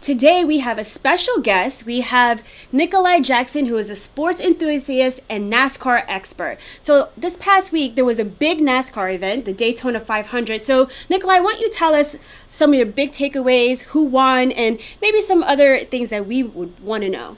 Today we have a special guest. We have Nikolai Jackson, who is a sports enthusiast and NASCAR expert. So this past week there was a big NASCAR event, the Daytona 500. So Nikolai, why don't you tell us some of your big takeaways, who won, and maybe some other things that we would want to know.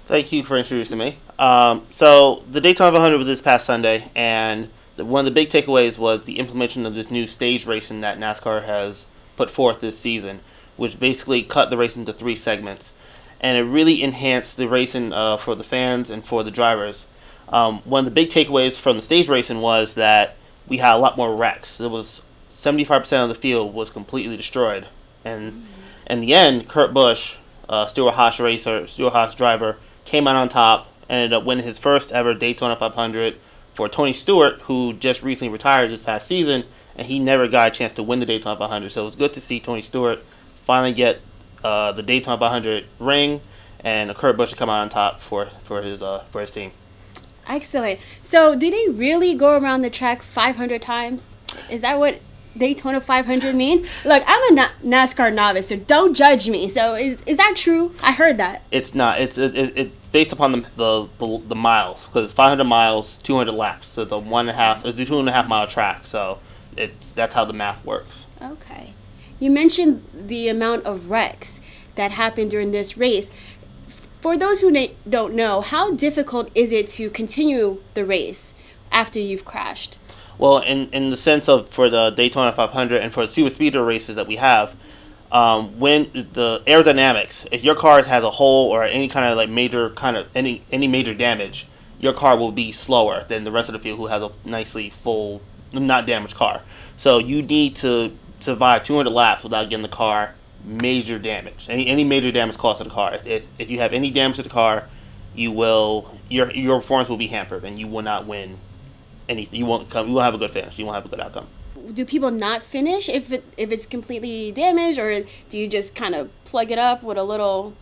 Thank you for introducing me. So the Daytona 500 was this past Sunday, and one of the big takeaways was the implementation of this new stage racing that NASCAR has put forth this season, which basically cut the race into 3 segments. And it really enhanced the racing for the fans and for the drivers. One of the big takeaways from the stage racing was that we had a lot more wrecks. There was 75% of the field was completely destroyed. And in the end, Kurt Busch, Stewart Haas driver, came out on top, ended up winning his first ever Daytona 500 for Tony Stewart, who just recently retired this past season, and he never got a chance to win the Daytona 500. So it was good to see Tony Stewart finally get the Daytona 500 ring, and Kurt Busch come out on top for his team. Excellent. So do they really go around the track 500 times? Is that what Daytona 500 means? Look, I'm a NASCAR novice, so don't judge me. So is that true? I heard that. It's not. It's based upon the miles, because it's 500 miles, 200 laps. So the 2.5 mile track. So that's how the math works. Okay. You mentioned the amount of wrecks that happened during this race. For those who don't know, how difficult is it to continue the race after you've crashed? Well, in the sense of for the Daytona 500 and for the super speedway races that we have, when the aerodynamics, if your car has a hole or any kind of like any major damage, your car will be slower than the rest of the field who has a nicely full, not damaged car. So you need to survive 200 laps without getting the car major damage. Any major damage caused to the car. If you have any damage to the car, your performance will be hampered and you will not win anything. You won't have a good finish. You won't have a good outcome. Do people not finish if it's completely damaged, or do you just kind of plug it up with a little,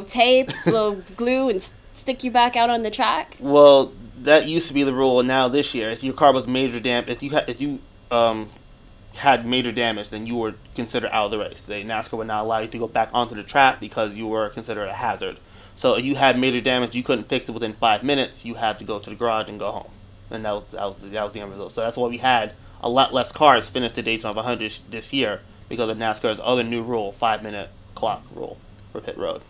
tape, a little glue, and stick you back out on the track? Well, that used to be the rule. Now this year, if your car was major damage, if you had major damage, then you were considered out of the race. NASCAR would not allow you to go back onto the track because you were considered a hazard. So if you had major damage, you couldn't fix it within 5 minutes. You had to go to the garage and go home. And that was the end result. So that's why we had a lot less cars finish the Daytona 500 this year, because of NASCAR's other new rule, 5-minute clock rule for pit road.